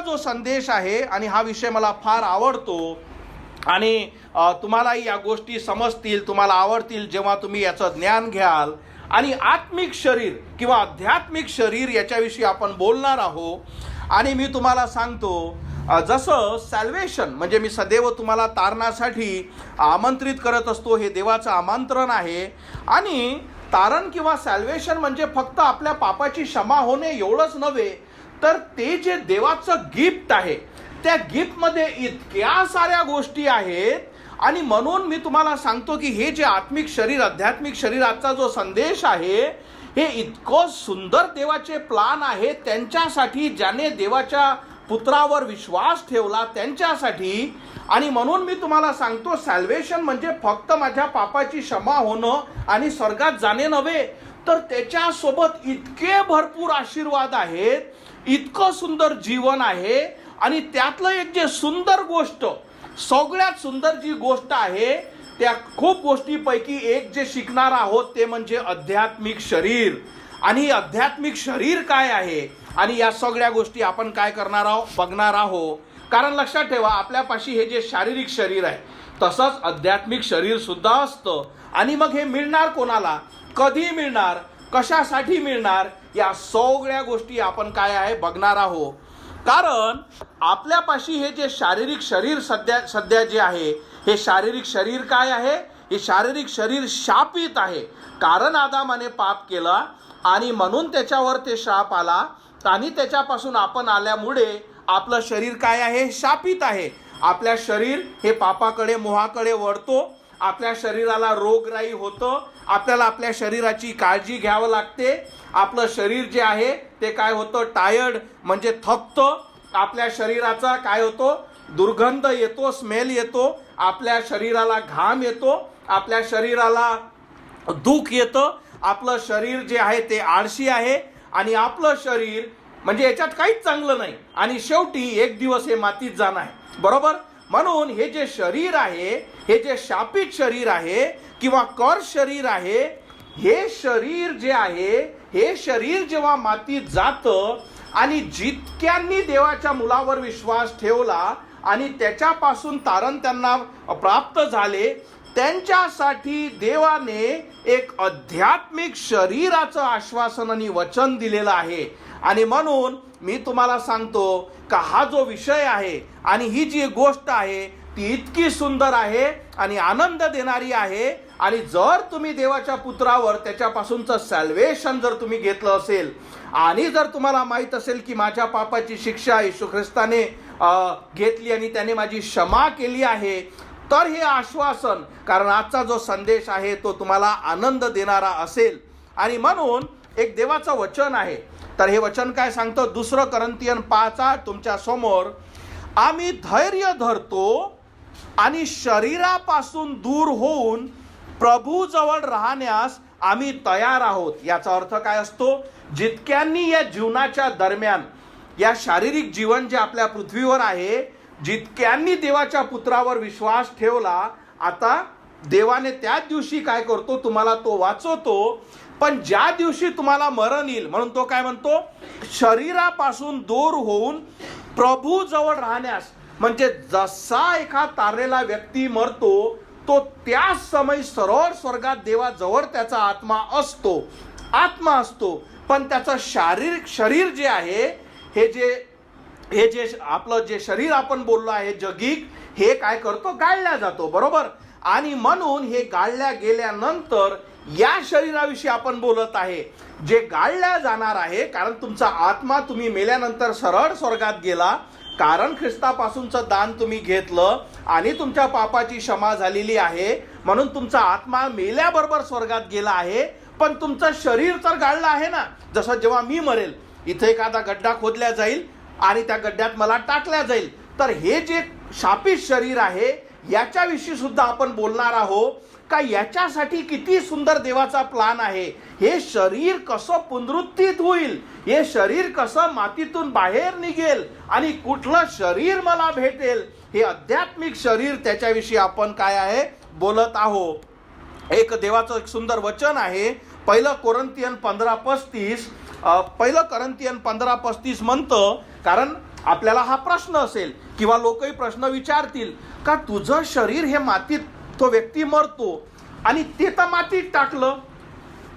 जो संदेश आहे, आणि हा विषय मला फार आवडतो आणि तुम्हालाही या गोष्टी समजतील, तुम्हाला आवडतील जेव्हा तुम्ही याचं ज्ञान घ्याल. आणि आत्मिक शरीर किंवा आध्यात्मिक शरीर याच्याविषयी आपण बोलणार आहोत. आणि मी तुम्हाला सांगतो, जसं सॅल्वेशन म्हणजे मी सदैव तुम्हाला तारणासाठी आमंत्रित करत असतो, हे देवाचं आमंत्रण आहे. आणि तारण किंवा सॅल्वेशन म्हणजे फक्त आपल्या पापाची क्षमा होणे एवढंच नव्हे, तर ते जे देवाचं गिफ्ट आहे, त्या गिफ्टमध्ये इतक्या साऱ्या गोष्टी आहेत. आणि म्हणून मी तुम्हाला सांगतो की हे जे आत्मिक शरीर, आध्यात्मिक शरीर, आजचा जो संदेश आहे, हे इतकं सुंदर देवाचे प्लान आहे त्यांच्यासाठी, ज्याने देवाच्या पुत्रावर विश्वास ठेवला त्यांच्यासाठी. आणि म्हणून मी तुम्हाला सांगतो, सॅल्वेशन म्हणजे फक्त माझ्या पापाची क्षमा होणं आणि स्वर्गात जाणे नव्हे, तर त्याच्यासोबत इतके भरपूर आशीर्वाद आहेत, इतकं सुंदर जीवन आहे. आणि त्यातलं एक जे सुंदर गोष्ट, सगळ्यात सुंदर जी गोष्ट आहे, त्या खूप गोष्टीपैकी एक जे शिकणार आहोत ते म्हणजे आध्यात्मिक शरीर. आणि आध्यात्मिक शरीर काय आहे आणि या सगळ्या गोष्टी आपण काय करणार आहोत, बघणार आहोत. कारण लक्षात ठेवा, आपल्यापाशी हे जे शारीरिक शरीर आहे, तसंच आध्यात्मिक शरीर सुद्धा असतं. आणि मग हे मिळणार कोणाला, कधी मिळणार, कशासाठी मिळणार, या सगळ्या गोष्टी आपण काय आहे बघणार आहोत. कारण आपल्यापाशी हे जे शारीरिक शरीर सध्या जे आहे, हे शारीरिक शरीर काय आहे, हे शारीरिक शरीर शापित आहे. कारण आदामाने पाप केला आणि म्हणून त्याच्यावर ते शाप आला. आणि त्याच्यापासून आपण आल्यामुळे आपलं शरीर काय आहे, शापित आहे. आपल्या शरीर हे पापाकडे, मोहाकडे वळतो. आपल्या शरीराला रोगराई होतं. आपल्याला आपल्या शरीराची काळजी घ्यावं लागते. आपलं शरीर जे आहे ते काय होतं, टायर्ड म्हणजे थकतं. आपल्या शरीराचा काय होतो, दुर्गंध येतो, स्मेल येतो. आपल्या शरीराला घाम येतो. आपल्या शरीराला दुःख येतं. आपलं शरीर जे आहे ते आळशी आहे. आणि आपलं शरीर म्हणजे याच्यात काहीच चांगलं नाही. आणि शेवटी एक दिवस हे मातीत जाणार आहे, बरोबर. म्हणून हे जे शरीर आहे, हे जे शापित शरीर आहे किंवा कर शरीर आहे, हे शरीर जे आहे, हे शरीर जेव्हा मातीत जातं आणि जितक्यांनी देवाच्या मुलावर विश्वास ठेवला आणि त्याच्यापासून तारण त्यांना प्राप्त झाले, त्यांच्यासाठी देवाने एक आध्यात्मिक शरीराचं आश्वासन आणि वचन दिलेलं आहे. आणि म्हणून मी तुम्हाला सांगतो का हा जो विषय आहे आणि ही जी गोष्ट आहे ती इतकी सुंदर आहे आणि आनंद देणारी आहे. आणि जर तुम्ही देवाच्या पुत्रावर, त्याच्यापासूनचं सॅल्वेशन जर तुम्ही घेतलं असेल आणि जर तुम्हाला माहीत असेल की माझ्या पापाची शिक्षा येशू ख्रिस्ताने घेतली आणि त्याने माझी क्षमा केली आहे, तर हे आश्वासन, कारण आजचा जो संदेश आहे तो तुम्हाला आनंद देणारा असेल. आणि म्हणून एक देवाचं वचन आहे. तर हे वचन काय सांगतं, 2 कोरिन्थियन 5:8 तुमच्या समोर, आम्ही धैर्य धरतो आणि शरीरापासून दूर होऊन प्रभू जवळ राहण्यास आम्ही तयार आहोत. याचा अर्थ काय असतो, जितक्यांनी या जीवनाच्या दरम्यान, या शारीरिक जीवन जे आपल्या पृथ्वीवर आहे, जितक्यांनी देवाच्या पुत्रावर विश्वास ठेवला, आता देवाने त्याच दिवशी काय करतो, तुम्हाला तो वाचवतो. पण ज्या दिवशी तुम्हाला मरण येईल, म्हणून तो काय म्हणतो, शरीरापासून दूर होऊन प्रभू जवळ राहण्यास. म्हणजे जसा एका तारलेला व्यक्ती मरतो, तो त्याच समय सरळ स्वर्गात देवाजवळ त्याचा आत्मा असतो. पण त्याचं शारीरिक शरीर जे आहे, हे जे आपलं जे शरीर आपण बोललो आहे जगिक, हे काय करतो, गाळल्या जातो, बरोबर. आणि म्हणून हे गाळल्या गेल्यानंतर या शरीराविषयी आपण बोलत आहे, जे गाळल्या जाणार आहे. कारण तुमचा आत्मा तुम्ही मेल्यानंतर सरळ स्वर्गात गेला, कारण ख्रिस्तापासूनचं दान तुम्ही घेतलं आणि तुमच्या पापाची क्षमा झालेली आहे, म्हणून तुमचा आत्मा मेल्याबरोबर स्वर्गात गेला आहे. पण तुमचं शरीर तर गाळलं आहे ना. जसं जेव्हा मी मरेल, इथे एखादा गड्डा खोदल्या जाईल आणि त्या गड्ड्यात मला टाकल्या जाईल. तर हे जे शापित शरीर आहे, याच्याविषयी सुद्धा आपण बोलणार आहोत का याच्यासाठी किती सुंदर देवाचा प्लान आहे. हे शरीर कसं पुनरुत्थित होईल, हे शरीर कसं मातीतून बाहेर निघेल आणि कुठलं शरीर मला भेटेल, हे आध्यात्मिक शरीर, त्याच्याविषयी आपण काय आहे बोलत आहोत. एक देवाचं एक सुंदर वचन आहे, 1 कोरिन्थियन 15:35 म्हणतं. कारण आपल्याला हा प्रश्न असेल किंवा लोकही प्रश्न विचारतील का तुझं शरीर हे मातीत, तो व्यक्ती मरतो आणि ते तर मातीत टाकलं,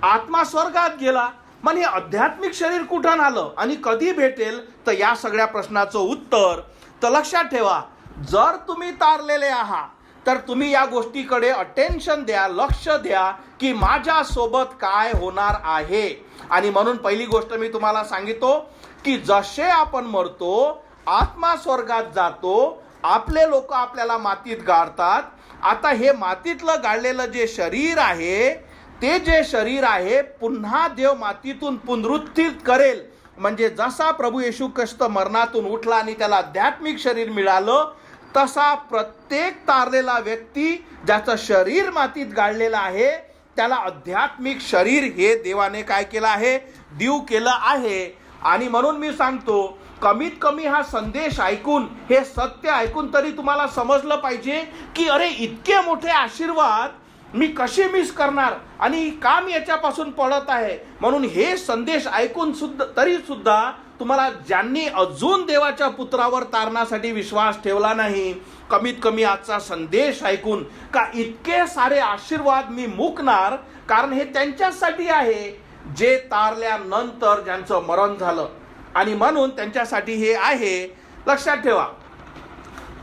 आत्मा स्वर्गात गेला, मग हे आध्यात्मिक शरीर कुठून आलं आणि कधी भेटेल? तर या सगळ्या प्रश्नाचं उत्तर तर लक्षात ठेवा, जर तुम्ही तारलेले आहात तर तुम्ही या गोष्टीकडे अटेन्शन द्या, लक्ष द्या की माझ्या सोबत काय होणार आहे. आणि म्हणून पहिली गोष्ट मी तुम्हाला सांगितो की जसे आपण मरतो, आत्मा स्वर्गात जातो, आपले लोक आपल्याला मातीत गाडतात. आता हे मातीतलं गाडलेलं जे शरीर आहे, ते जे शरीर आहे पुन्हा देव मातीतून पुनरुत्थित करेल. म्हणजे जसा प्रभू येशू ख्रिस्त मरणातून उठला आणि त्याला आध्यात्मिक शरीर मिळालं, तसा प्रत्येक तारलेला व्यक्ती ज्याचं शरीर मातीत गाडलेलं आहे त्याला आध्यात्मिक शरीर हे देवाने काय केलं आहे? देऊ केलं आहे. आणि म्हणून मी सांगतो, कमीत कमी हा संदेश ऐकून, हे सत्य ऐकून तरी तुम्हाला समजलं पाहिजे की अरे इतके मोठे आशीर्वाद मी कसे मिस करणार आणि का मी याच्यापासून पळत आहे. म्हणून हे संदेश ऐकून सुद्धा तरी सुद्धा तुम्हाला, ज्यांनी अजून देवाच्या पुत्रावर तारणासाठी विश्वास ठेवला नाही, कमीत कमी आजचा संदेश ऐकून का इतके सारे आशीर्वाद मी मुकणार, कारण हे त्यांच्यासाठी आहे जे तारल्यानंतर ज्यांचं मरण झालं. आणि म्हणून त्यांच्यासाठी हे आहे. लक्षात ठेवा,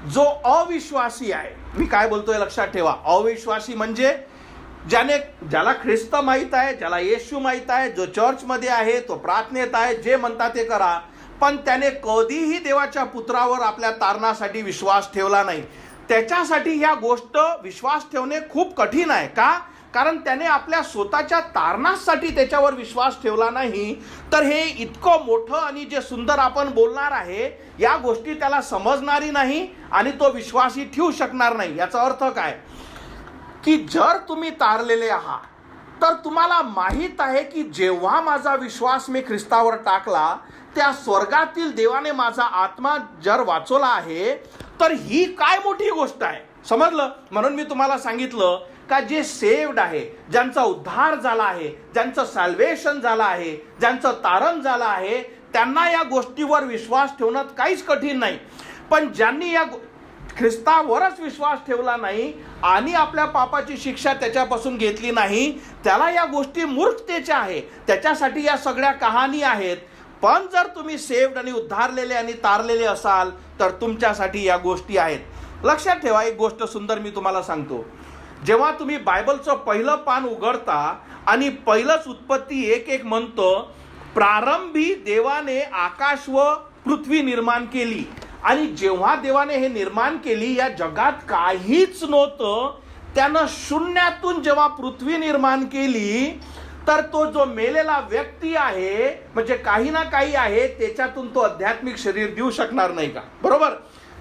जो अविश्वासी आहे, मी काय बोलतोय लक्षात ठेवा, अविश्वासी म्हणजे ज्याला ख्रिस्त माहीत आहे, ज्याला येशू माहीत आहे, जो चर्चमध्ये आहे, तो प्रार्थनेत आहे, जे म्हणतात ते करा, पण त्याने कधीही देवाच्या पुत्रावर आपल्या तारणासाठी विश्वास ठेवला नाही. त्याच्यासाठी ह्या गोष्ट विश्वास ठेवणे खूप कठीण आहे. का? कारण त्याने आपल्या स्वतःच्या तारणासाठी त्याच्यावर विश्वास ठेवला नाही. तर हे इतकं मोठं आणि जे सुंदर आपण बोलणार आहे, या गोष्टी त्याला समजणारी नाही आणि तो विश्वासही ठेवू शकणार नाही. याचा अर्थ काय की जर तुम्ही तारलेले आहात तर तुम्हाला माहीत आहे की जेव्हा माझा विश्वास मी ख्रिस्तावर टाकला, त्या स्वर्गातील देवाने माझा आत्मा जर वाचवला आहे, तर ही काय मोठी गोष्ट आहे. समजलं? म्हणून मी तुम्हाला सांगितलं का जे सेव्ड आहे, ज्यांचा उद्धार झाला आहे, ज्यांचं सॅल्वेशन झालं आहे, ज्यांचं तारण झालं आहे, त्यांना या गोष्टीवर विश्वास ठेवणं काहीच कठीण नाही. पण ज्यांनी या ख्रिस्तावरच विश्वास ठेवला नाही आणि आपल्या पापाची शिक्षा त्याच्यापासून घेतली नाही, त्याला या गोष्टी मूर्खतेच्या आहे. त्याच्यासाठी या सगळ्या कहाणी आहेत. पण जर तुम्ही सेव्ड आणि उद्धारलेले आणि तारलेले असाल तर तुमच्यासाठी या गोष्टी आहेत. लक्षात ठेवा, एक गोष्ट सुंदर मी तुम्हाला सांगतो. जेव्हा तुम्ही बायबलचं पहिलं पान उघडता आणि पहिलंच उत्पत्ती 1:1 म्हणतं, प्रारंभी देवाने आकाश व पृथ्वी निर्माण केली. आणि जेव्हा देवाने हे निर्माण केली, या जगात काहीच नव्हतं. त्यानं शून्यातून जेव्हा पृथ्वी निर्माण केली, तर तो जो मेलेला व्यक्ती आहे, म्हणजे काही ना काही आहे, त्याच्यातून तो आध्यात्मिक शरीर देऊ शकणार नाही का? बरोबर?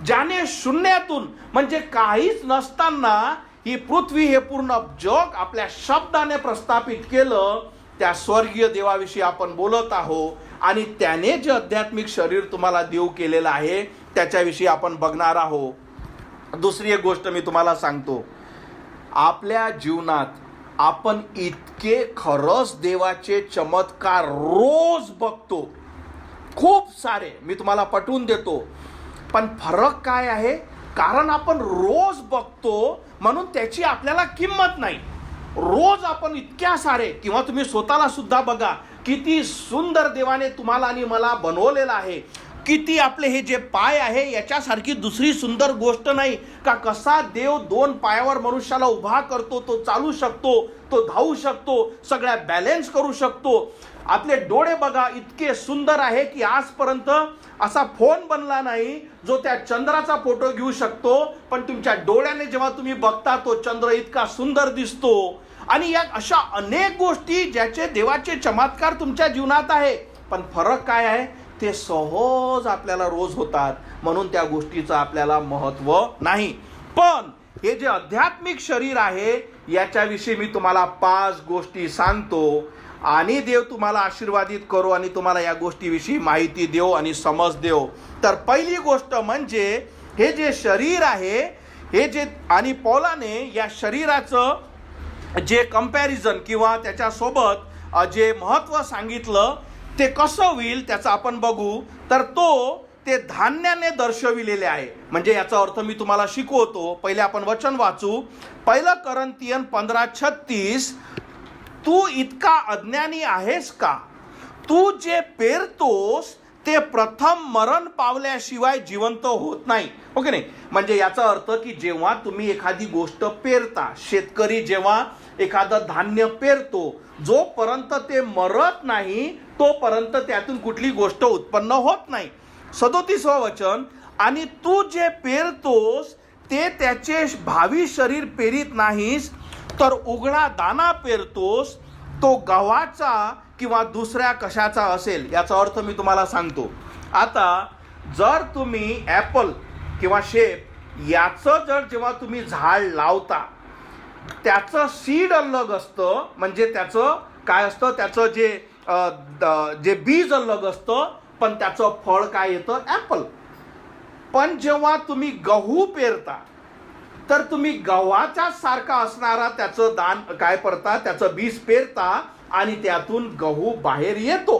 ज्याने शून्यातून म्हणजे काहीच नसताना ही पृथ्वी, हे पूर्ण जग आपल्या शब्दाने प्रस्थापित केलं, त्या स्वर्गीय देवाविषयी आपण बोलत आहोत. आणि त्याने जे आध्यात्मिक शरीर तुम्हाला देऊ केलेलं आहे त्याच्याविषयी आपण बघणार आहोत. दुसरी एक गोष्ट मी तुम्हाला सांगतो, आपल्या जीवनात आपण इतके खरंच देवाचे चमत्कार रोज बघतो, खूप सारे, मी तुम्हाला पटवून देतो. पण फरक काय आहे? कारण आपण रोज बघतो म्हणून त्याची आपल्याला किंमत नाही. रोज आपण इतक्या सारे, किंवा तुम्ही स्वतःला सुद्धा बघा, किती सुंदर देवाने तुम्हाला आणि मला बनवलेलं आहे. किती आपले हे जे पाय आहे याच्यासारखी दुसरी सुंदर गोष्ट नाही का. कसा देव 2 पायावर मनुष्याला उभा करतो, तो चालू शकतो, तो धावू शकतो, सगळ्या बॅलन्स करू शकतो. आपले डोळे बघा, इतके सुंदर आहे की आजपर्यंत असा फोन बनला नाही जो त्या चंद्राचा फोटो घेऊ शकतो. पण तुमच्या डोळ्याने जेव्हा तुम्ही बघता, तो चंद्र इतका सुंदर दिसतो. आणि या अशा अनेक गोष्टी ज्याचे देवाचे चमत्कार तुमच्या जीवनात आहे. पण फरक काय आहे? ते सहज आपल्याला रोज होतात, म्हणून त्या गोष्टीचं आपल्याला महत्व नाही. पण हे जे आध्यात्मिक शरीर आहे याच्याविषयी मी तुम्हाला 5 गोष्टी सांगतो आणि देव तुम्हाला आशीर्वादित करो आणि तुम्हाला या गोष्टीविषयी माहिती देव आणि समज देव. तर पहिली गोष्ट म्हणजे हे जे शरीर आहे, हे जे, आणि पौलाने या शरीराचं जे कंपॅरिझन किंवा त्याच्यासोबत जे महत्त्व सांगितलं ते कसं होईल त्याचं आपण बघू. तर तो ते धान्याने दर्शविलेले आहे. म्हणजे याचा अर्थ मी तुम्हाला शिकवतो. पहिले आपण वचन वाचू. 1 कोरिन्थियन 15:36. तू इतका अज्ञानी आहेस का? तू जे पेरतोस ते प्रथम मरण पावल्याशिवाय जिवंत होत नाही. ओके नाही? म्हणजे याचा अर्थ की जेव्हा तुम्ही एखादी गोष्ट पेरता, शेतकरी जेव्हा एखादं धान्य पेरतो, जोपर्यंत ते मरत नाही तोपर्यंत त्यातून कुठली गोष्ट उत्पन्न होत नाही. 37 वचन. आणि तू जे पेरतोस ते त्याचे भावी शरीर पेरीत नाहीस, तर उघडा दाना पेरतोस, तो गव्हाचा किंवा दुसऱ्या कशाचा असेल. याचा अर्थ मी तुम्हाला सांगतो. आता जर तुम्ही ॲपल किंवा शेप याचं जर जेव्हा तुम्ही झाड लावता, त्याचं सीड अलग असतं. म्हणजे त्याचं काय असतं, त्याचं जे बीज अलग असतं, पण त्याचं फळ काय येतं, ॲपल. पण जेव्हा तुम्ही गहू पेरता, तर तुम्ही गव्हाच्या सारखा असणारा त्याचं दान काय करता, त्याचं बीज पेरता आणि त्यातून गहू बाहेर येतो.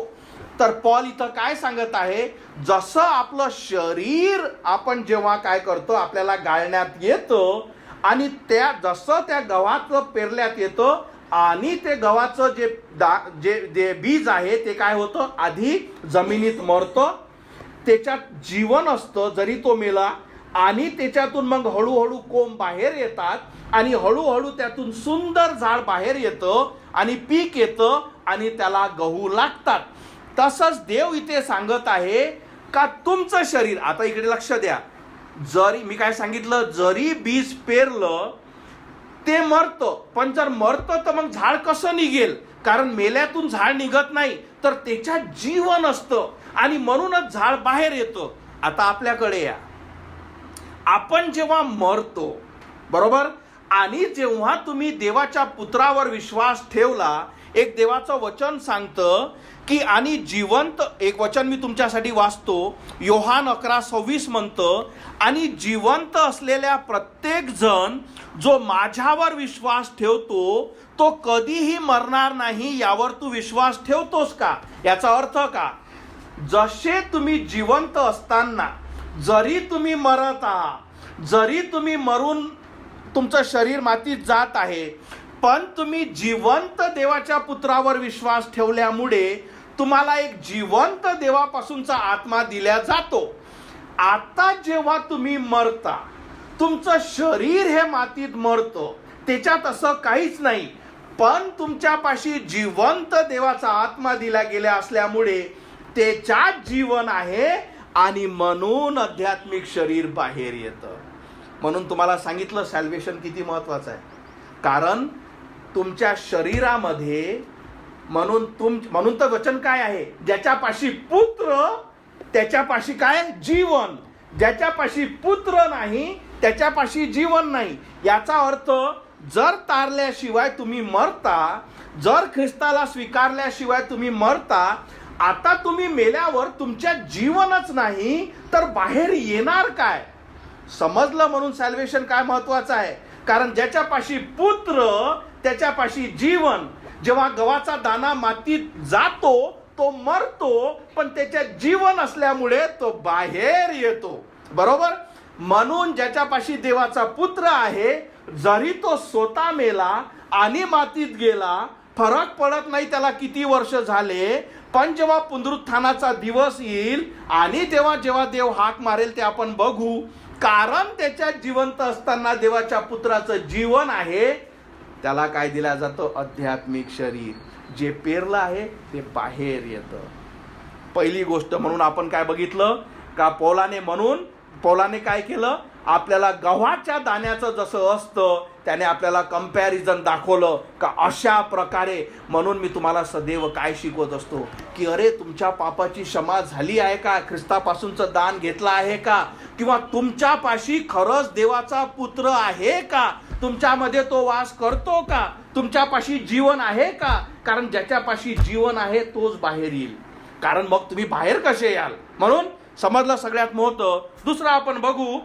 तर पॉल इथं काय सांगत आहे, जसं आपलं शरीर आपण जेव्हा काय करतो, आपल्याला गाळण्यात येतं आणि जसं त्या गव्हाचं पेरल्यात येतं आणि ते गव्हाचं जे बीज आहे ते काय होतं, आधी जमिनीत मरतं, त्याच्यात जीवन असतं जरी तो मेला, आणि त्याच्यातून मग हळूहळू कोंब बाहेर येतात आणि हळूहळू त्यातून सुंदर झाड बाहेर येतं आणि पीक येतं आणि त्याला गहू लागतात. तसंच देव इथे सांगत आहे का तुमचं शरीर, आता इकडे लक्ष द्या, जरी मी काय सांगितलं, जरी बीज पेरलं ते मरतं, पण जर मरतं तर मग झाड कसं निघेल, कारण मेल्यातून झाड निघत नाही, तर त्याच्यात जीवन असतं आणि म्हणूनच झाड बाहेर येतं. आता आपल्याकडे या, आपण जेव्हा मरतो बरोबर, आणि जेव्हा तुम्ही देवाच्या पुत्रावर विश्वास ठेवला, एक देवाचं वचन सांगतं की आणि जिवंत, एक वचन मी तुमच्यासाठी वाचतो, योहान 11:26 म्हणतं, आणि जिवंत असलेल्या प्रत्येक जण जो माझ्यावर विश्वास ठेवतो तो कधीही मरणार नाही. यावर तू विश्वास ठेवतोस का? याचा अर्थ का, जसे तुम्ही जिवंत असताना जरी तुम्ही मरत आहात, जरी तुम्ही मरून तुमचं शरीर मातीत जात आहे, पण तुम्ही जिवंत देवाच्या पुत्रावर विश्वास ठेवल्यामुळे तुम्हाला एक जिवंत देवापासूनचा आत्मा दिला जातो. आता जेव्हा तुम्ही मरता, तुमचं शरीर हे मातीत मरतं, त्याच्यात असं काहीच नाही, पण तुमच्यापाशी जिवंत देवाचा आत्मा दिला गेला असल्यामुळे त्याच्यात जीवन आहे आणि म्हणून आध्यात्मिक शरीर बाहेर येतं. म्हणून तुम्हाला सांगितलं सॅल्वेशन किती महत्वाचं आहे, कारण तुमच्या शरीरामध्ये, म्हणून तर वचन काय आहे, ज्याच्यापाशी पुत्र त्याच्यापाशी काय जीवन, ज्याच्यापाशी पुत्र नाही त्याच्यापाशी जीवन नाही. याचा अर्थ जर तारल्याशिवाय तुम्ही मरता, जर ख्रिस्ताला स्वीकारल्याशिवाय तुम्ही मरता, आता तुम्ही मेल्यावर तुमच्यात जीवनच नाही तर बाहेर येणार काय? समजलं? म्हणून सॅल्वेशन काय महत्वाचं आहे, कारण ज्याच्यापाशी पुत्र त्याच्यापाशी जीवन. जेव्हा गव्हाचा दाना मातीत जातो तो मरतो, पण त्याच्यात जीवन असल्यामुळे तो बाहेर येतो, बरोबर. म्हणून ज्याच्यापाशी देवाचा पुत्र आहे, जरी तो स्वतः मेला आणि मातीत गेला, फरक पडत नाही त्याला किती वर्ष झाले, पण जेव्हा पुनरुत्थानाचा दिवस येईल आणि तेव्हा जेव्हा देव हाक मारेल ते आपण बघू, कारण त्याच्यात जिवंत असताना देवाच्या पुत्राचं जीवन आहे. त्याला काय दिलं जातं? आध्यात्मिक शरीर. जे पेरलं आहे ते बाहेर येतं. पहिली गोष्ट म्हणून आपण काय बघितलं का, पौलाने काय केलं, आपल्याला गव्हाच्या दाण्याचं जसं असतं त्याने आपल्याला कंपॅरिझन दाखवलं का अशा प्रकारे. म्हणून मी तुम्हाला सदैव काय शिकवत असतो की अरे तुमच्या पापाची क्षमा झाली आहे का, ख्रिस्तापासूनचं दान घेतलं आहे का, किंवा तुमच्यापाशी खरंच देवाचा पुत्र आहे का, तुमच्यामध्ये तो वास करतो का, तुमच्यापाशी जीवन आहे का. कारण ज्याच्यापाशी जीवन आहे तोच बाहेर येईल, कारण मग तुम्ही बाहेर कसे याल. म्हणून समजलं सगळ्यात मोठं. दुसरा आपण बघू,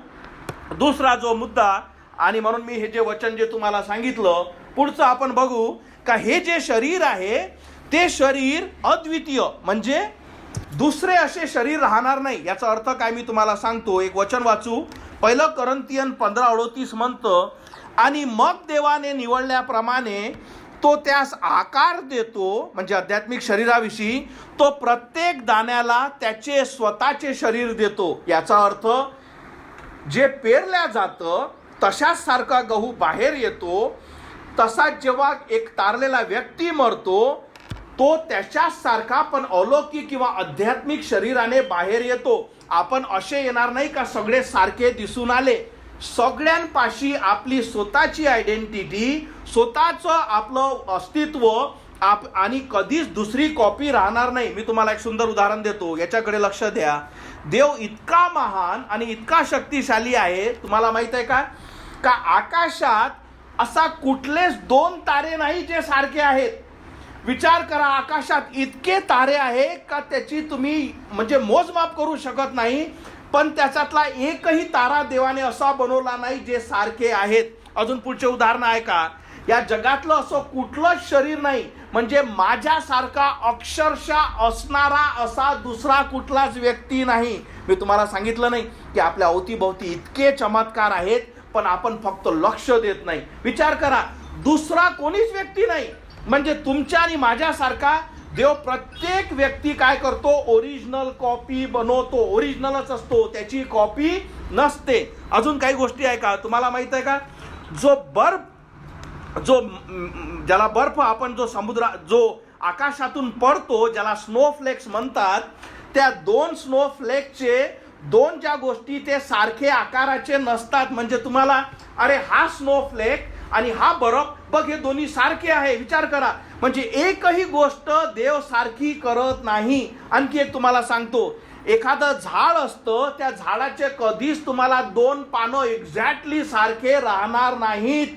दुसरा जो मुद्दा, आणि म्हणून मी हे जे वचन जे तुम्हाला सांगितलं, पुढचं आपण बघू का हे जे शरीर आहे ते शरीर अद्वितीय, म्हणजे दुसरे असे शरीर राहणार नाही. याचा अर्थ काय मी तुम्हाला सांगतो. एक वचन वाचू. 1 कोरिन्थियन 15:38 म्हणतं, आणि मग देवाने निवडल्याप्रमाणे तो त्यास आकार देतो, म्हणजे आध्यात्मिक शरीराविषयी, तो प्रत्येक दाण्याला त्याचे स्वतःचे शरीर देतो. याचा अर्थ जे पेरल्या जातं तशाच सारखा गहू बाहेर येतो, तसाच जेव्हा एक तारलेला व्यक्ती मरतो तो त्याच्याच सारखा पण अलौकिक किंवा आध्यात्मिक शरीराने बाहेर येतो. आपण असे येणार नाही का सगळे सारखे दिसून आले. सगळ्यांपाशी आपली स्वतःची आयडेंटिटी, स्वतःचं आपलं अस्तित्व आणि कधीच दुसरी कॉपी राहणार नाही. मी तुम्हाला एक सुंदर उदाहरण देतो, याच्याकडे लक्ष द्या. देव इतका महान आणि इतका शक्तिशाली आहे, तुम्हाला माहित आहे का आकाशात असा कुठलेच 2 तारे नाही जे सारखे आहेत. विचार करा, आकाशात इतके तारे आहे का त्याची तुम्ही म्हणजे मोजमाप करू शकत नाही, पण त्याच्यातला एकही तारा देवाने असा बनवला नाही जे सारखे आहेत. अजून पुढचे उदाहरण आहे का, या जगातलं असं कुठलंच शरीर नाही म्हणजे माझ्यासारखा अक्षरशः असणारा असा दुसरा कुठलाच व्यक्ती नाही. मी तुम्हाला सांगितलं नाही की आपल्या अवतीभोवती इतके चमत्कार आहेत, पण आपण फक्त लक्ष देत नाही. विचार करा, दुसरा कोणीच व्यक्ती नाही म्हणजे तुमच्या आणि माझ्यासारखा देव प्रत्येक व्यक्ती काय करतो, ओरिजिनल कॉपी बनवतो. ओरिजिनलच असतो, त्याची कॉपी नसते. अजून काही गोष्टी आहे का तुम्हाला माहित आहे का, ज्याला बर्फ आपण जो आकाशातून पडतो, ज्याला स्नोफ्लेक्स म्हणतात, त्या 2 स्नोफ्लेक्सचे 2 ज्या गोष्टी ते सारखे आकाराचे नसतात. म्हणजे तुम्हाला अरे हा स्नोफ्लेक आणि हा बर्फ बघ, हे दोन्ही सारखे आहे. विचार करा, म्हणजे एकही गोष्ट देव सारखी करत नाही. आणखी एक तुम्हाला सांगतो, एखादं झाड असतं, त्या झाडाचे कधीच तुम्हाला 2 पानं एक्झॅक्टली सारखे राहणार नाहीत.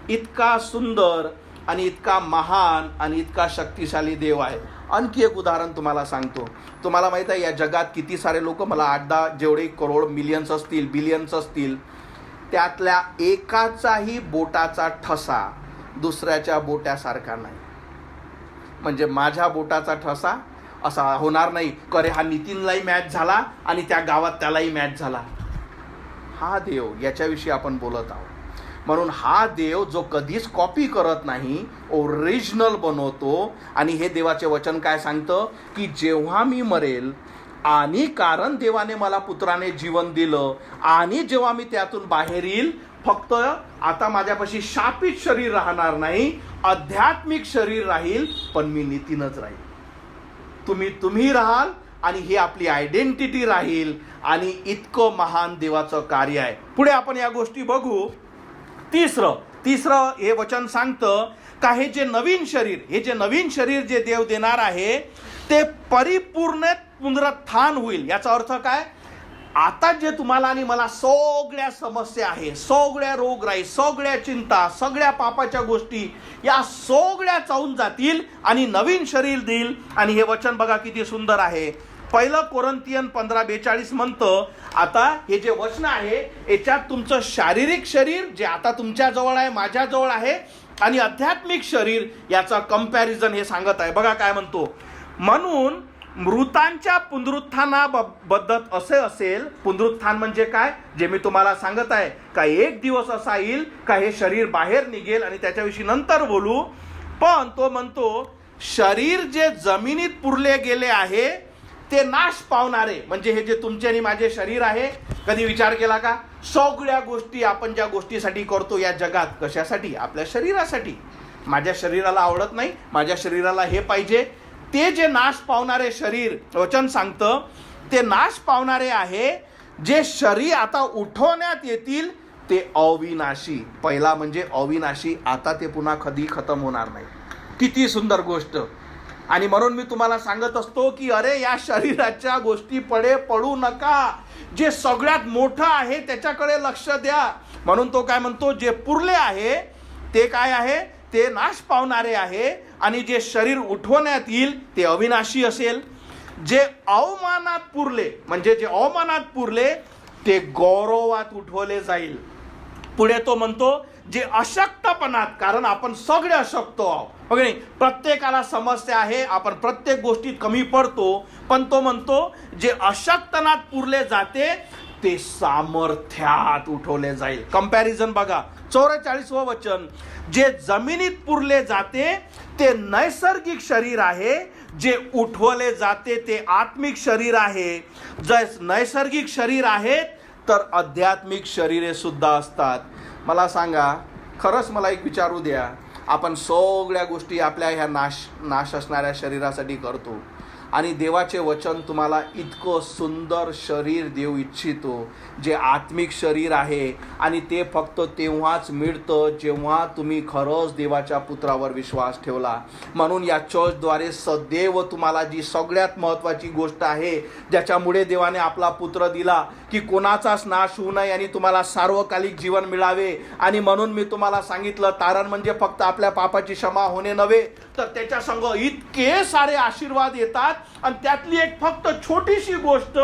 इतका सुंदर आणि इतका महान आणि इतका शक्तिशाली देव आहे. आणखी एक उदाहरण तुम्हाला सांगतो. तुम्हाला माहित आहे या जगात किती सारे लोक, मला 8-10 जेवढे करोड मिलियन्स असतील, बिलियन्स असतील, त्यातल्या एकाचाही बोटाचा ठसा दुसऱ्याच्या बोटासारखा नाही. म्हणजे माझ्या बोटाचा ठसा असा होणार नाही करे हा नितीनलाही मॅच झाला आणि त्या गावात त्यालाही मॅच झाला. हा देव, याच्याविषयी आपण बोलत आहोत. म्हणून हा देव जो कधीच कॉपी करत नाही, ओरिजिनल बनवतो. आणि हे देवाचे वचन काय सांगतं की जेव्हा मी मरेल आणि कारण देवाने मला पुत्राने जीवन दिलं आणि जेव्हा मी त्यातून बाहेर येईल, फक्त आता माझ्यापाशी शापित शरीर राहणार नाही, आध्यात्मिक शरीर राहील, पण मी नितीनच राहील. तुम्ही राहाल आणि ही आपली आयडेंटिटी राहील. आणि इतकं महान देवाचं कार्य आहे. पुढे आपण या गोष्टी बघू. तिसरं हे वचन सांगतं का हे जे नवीन शरीर जे देव देणार आहे ते परिपूर्ण पुनरुत्थान होईल. याचा अर्थ काय, आता जे तुम्हाला आणि मला सगळ्या समस्या आहे, सगळ्या रोगराई, सगळ्या चिंता, सगळ्या पापाच्या गोष्टी, या सगळ्या चालून जातील आणि नवीन शरीर देईल. आणि हे वचन बघा किती सुंदर आहे. 1 कोरिन्थियन 15:42 म्हणतं, आता हे जे वचन आहे याच्यात तुमचं शारीरिक शरीर जे आता तुमच्या जवळ आहे, माझ्या जवळ आहे, आणि आध्यात्मिक शरीर याचा कंपॅरिझन हे सांगत आहे. बघा काय म्हणतो, म्हणून मृतांच्या पुनरुत्थानाबद्दल असे असेल. पुनरुत्थान म्हणजे काय, जे मी तुम्हाला सांगत आहे का एक दिवस असा येईल का हे शरीर बाहेर निघेल आणि त्याच्याविषयी नंतर बोलू. पण तो म्हणतो शरीर जे जमिनीत पुरले गेले आहे ते नाश पावणारे. म्हणजे हे जे तुमचे आणि माझे शरीर आहे, कधी विचार केला का, सगळ्या गोष्टी आपण ज्या गोष्टीसाठी करतो या जगात, कशासाठी, आपल्या शरीरासाठी. माझ्या शरीराला आवडत नाही, माझ्या शरीराला हे पाहिजे, ते जे नाश पावणारे शरीर वचन सांगतं ते नाश पावणारे आहे. जे शरीर आता उठवण्यात येतील ते अविनाशी. पहिला म्हणजे अविनाशी, आता ते पुन्हा कधी खतम होणार नाही. किती सुंदर गोष्ट. आणि म्हणून मी तुम्हाला सांगत असतो की अरे या शरीराच्या गोष्टी पडू नका. जे सगळ्यात मोठं आहे त्याच्याकडे लक्ष द्या. म्हणून तो काय म्हणतो, जे पुरले आहे ते काय आहे, ते नाश पावणारे आहे. आणि जे शरीर उठवण्यात येईल ते अविनाशी असेल. जे अवमानात पुरले, म्हणजे जे अवमानात पुरले ते गौरवात उठवले जाईल. पुढे तो म्हणतो जे अशक्तपणात, कारण आपण सगळे अशक्त आहोत, हो की नाही, प्रत्येकाला समस्या आहे, आपण प्रत्येक गोष्टीत कमी पडतो, पण तो म्हणतो जे अशक्तपणात पुरले जाते ते सामर्थ्यात उठवले जाईल. कंपॅरिझन बघा, 44वं वचन, जे जमिनीत पुरले जाते ते नैसर्गिक शरीर आहे, जे उठवले जाते ते आत्मिक शरीर आहे. जे नैसर्गिक शरीर आहेत तर आध्यात्मिक शरीरे सुद्धा असतात. मला सांगा, खरंच मला एक विचारू द्या, आपण सगळ्या गोष्टी आपल्या ह्या नाश असणाऱ्या शरीरासाठी करतो आणि देवाचे वचन तुम्हाला इतकं सुंदर शरीर देऊ इच्छितो जे आत्मिक शरीर आहे, आणि ते फक्त तेव्हाच मिळतं जेव्हा तुम्ही खरंच देवाच्या पुत्रावर विश्वास ठेवला. म्हणून या चर्चद्वारे सदैव तुम्हाला जी सगळ्यात महत्त्वाची गोष्ट आहे ज्याच्यामुळे देवाने आपला पुत्र दिला की कोणाचाच नाश होऊ नये आणि तुम्हाला सार्वकालिक जीवन मिळावे, आणि म्हणून मी तुम्हाला सांगितलं तारण म्हणजे फक्त आपल्या पापाची क्षमा होणे नव्हे तर त्याच्या संग इतके सारे आशीर्वाद येतात, आणि त्यातली एक फक्त छोटीशी गोष्ट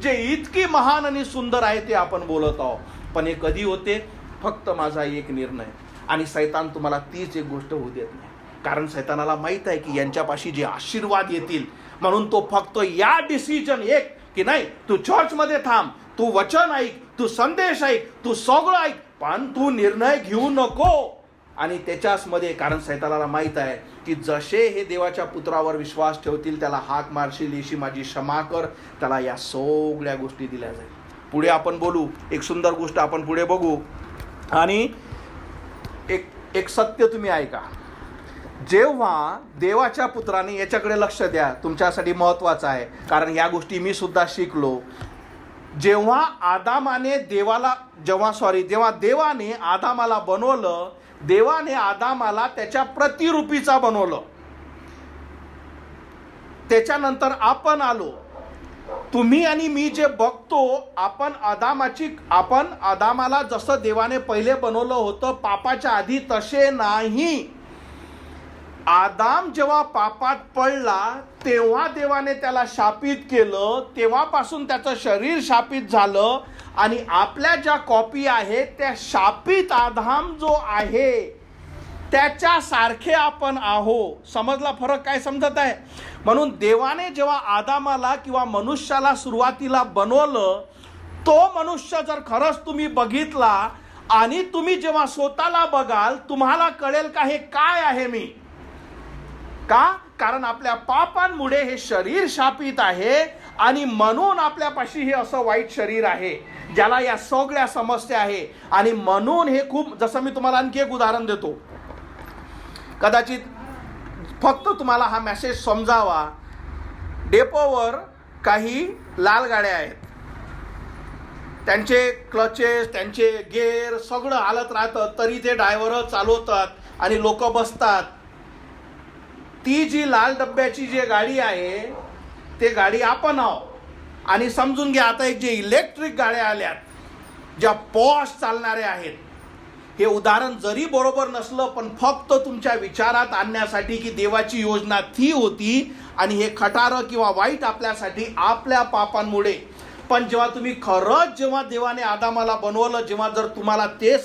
जे इतकी महान आणि सुंदर आहे ते आपण बोलत आहोत. पण हे कधी होते? फक्त माझा एक निर्णय. आणि सैतान तुम्हाला तीच एक गोष्ट होऊ देत नाही, कारण सैतानाला माहित आहे की यांच्यापाशी जे आशीर्वाद येतील, म्हणून तो फक्त या डिसिजन एक की नाही, तू चर्चमध्ये थांब, तू वचन ऐक, तू संदेश ऐक, तू सगळं ऐक, पण तू निर्णय घेऊ नको. आणि त्याच्याच मध्ये, कारण सैतानाला माहित आहे की जसे हे देवाच्या पुत्रावर विश्वास ठेवतील त्याला हाक मारशील, येशी माझी क्षमा कर, त्याला या सगळ्या गोष्टी दिल्या जाईल. पुढे आपण बोलू, एक सुंदर गोष्ट आपण पुढे बघू. आणि एक सत्य तुम्ही ऐका, जेव्हा देवाच्या पुत्राने, याच्याकडे लक्ष द्या, तुमच्यासाठी महत्वाचं आहे, कारण या गोष्टी मी सुद्धा शिकलो. जेव्हा देवाने आदामाला बनवलं, देवाने आदामाला त्याच्या प्रतिरूपीचा बनवलं. त्याच्यानंतर आपण आलो. तुम्ही आणि मी जे बघतो, आपण आदामाला जसं देवाने पहिले बनवलं होतं पापाच्या आधी, तसे नाही. आदाम जेव्हा पापात पडला तेव्हा देवाने त्याला शापित केलं, तेव्हापासून त्याचं शरीर शापित झालं, आणि आपल्या ज्या कॉपी आहेत त्या शापित आदाम जो आहे त्याच्यासारखे आपण आहो. समजला फरक काय समजत आहे? म्हणून देवाने जेव्हा आदामाला किंवा मनुष्याला सुरुवातीला बनवलं, तो मनुष्य जर खरंच तुम्ही बघितला आणि तुम्ही जेव्हा स्वतःला बघाल, तुम्हाला कळेल का हे काय आहे मी. का? कारण आपल्या पापांमुळे हे शरीर शापित आहे, आणि म्हणून आपल्यापाशी हे असं वाईट शरीर आहे ज्याला या सगळ्या समस्या आहे. आणि म्हणून हे खूप, जसं मी तुम्हाला आणखी एक उदाहरण देतो, कदाचित फक्त तुम्हाला हा मेसेज समजावा. डेपोवर काही लाल गाड्या आहेत, त्यांचे क्लचेस, त्यांचे गेअर सगळं हालत राहतं, तरी ते ड्रायव्हर चालवतात आणि लोक बसतात. ती जी लाल डब्याची जी गाडी आहे ते गाडी आपण आहोत. आणि समजून घ्या, आता एक जे इलेक्ट्रिक गाड्या आल्यात ज्या पॉश चालणाऱ्या आहेत, हे उदाहरण जरी बरोबर नसलं पण फक्त तुमच्या विचारात आणण्यासाठी की देवाची योजना ती होती आणि हे खटारं किंवा वाईट आपल्यासाठी आपल्या पापांमुळे. पण जेव्हा तुम्ही खरंच, जेव्हा देवाने आदामाला बनवलं, जेव्हा जर तुम्हाला ते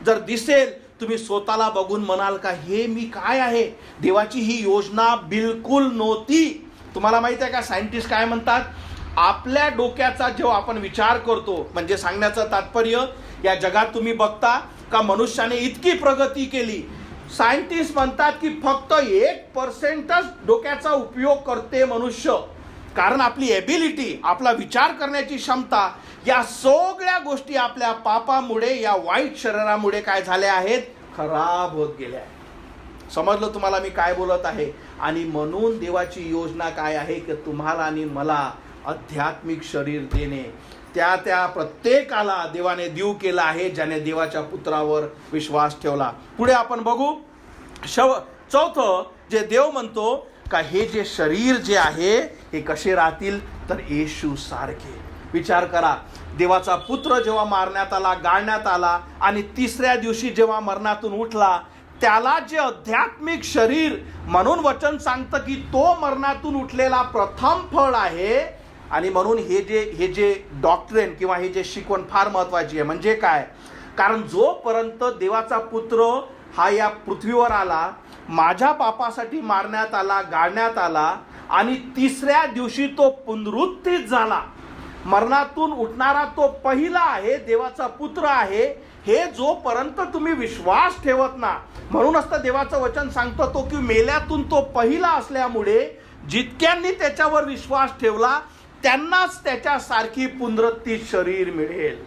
जर दिसेल, तुम्ही स्वतःला बघून म्हणाल का हे मी काय आहे. देवाची ही योजना बिलकुल नव्हती. तुम्हाला माहिती आहे का सायंटिस्ट काय म्हणतात? आपल्या डोक्याचा जेव्हा आपण विचार करतो, म्हणजे सांगण्याचं तात्पर्य, या जगात तुम्ही बघता का मनुष्याने इतकी प्रगती केली, सायंटिस्ट म्हणतात की फक्त 1% डोक्याचा उपयोग करते मनुष्य. कारण आपली एबिलिटी, आपला विचार करण्याची क्षमता, या सगळ्या गोष्टी आपल्या पापामुळे, या वाईट शरीरामुळे काय झाल्या आहेत, खराब होत गेल्या आहेत. समजलं तुम्हाला मी काय बोलत आहे? आणि म्हणून देवाची योजना काय आहे की तुम्हाला आणि मला आध्यात्मिक शरीर देणे. त्या प्रत्येकाला देवाने देऊ केला आहे ज्याने देवाच्या पुत्रावर विश्वास ठेवला. पुढे आपण बघू. चौथं जे देव म्हणतो का हे जे शरीर जे आहे हे कसे राहतील, तर येशू सारखे. विचार करा, देवाचा पुत्र जेव्हा मारण्यात आला, गाळण्यात आला, आणि तिसऱ्या दिवशी जेव्हा मरणातून उठला, त्याला जे आध्यात्मिक शरीर, म्हणून वचन सांगतं की तो मरणातून उठलेला प्रथम फळ आहे. आणि म्हणून हे जे डॉक्ट्रिन किंवा हे जे शिकवण फार महत्वाची आहे. म्हणजे काय? कारण जोपर्यंत देवाचा पुत्र हा या पृथ्वीवर आला, माझ्या पापासाठी मारण्यात आला, गाडण्यात आला आणि तिसऱ्या दिवशी तो पुनरुत्थित झाला, मरणातून उठणारा तो पहिला आहे, देवाचा पुत्र आहे, हे जोपर्यंत तुम्ही विश्वास ठेवत ना, म्हणूनच तर देवाचं वचन सांगतो तो की मेल्यातून तो पहिला असल्यामुळे जितक्यांनी त्याच्यावर विश्वास ठेवला त्यांनाच त्याच्यासारखी पुनरुत्थित शरीर मिळेल.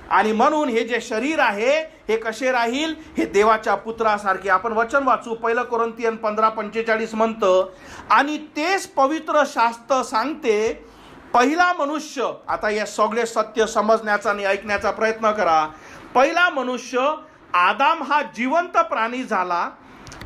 आणि म्हणून हे जे शरीर आहे हे कसे राहील, हे देवाच्या पुत्रासारखे. आपण वचन वाचू, 1 कोरिंथियन 15:45 म्हणतं, आणि तेच पवित्र शास्त्र सांगते, पहिला मनुष्य, आता या सगळे सत्य समजण्याचा आणि ऐकण्याचा प्रयत्न करा. पहिला मनुष्य आदाम हा जिवंत प्राणी झाला,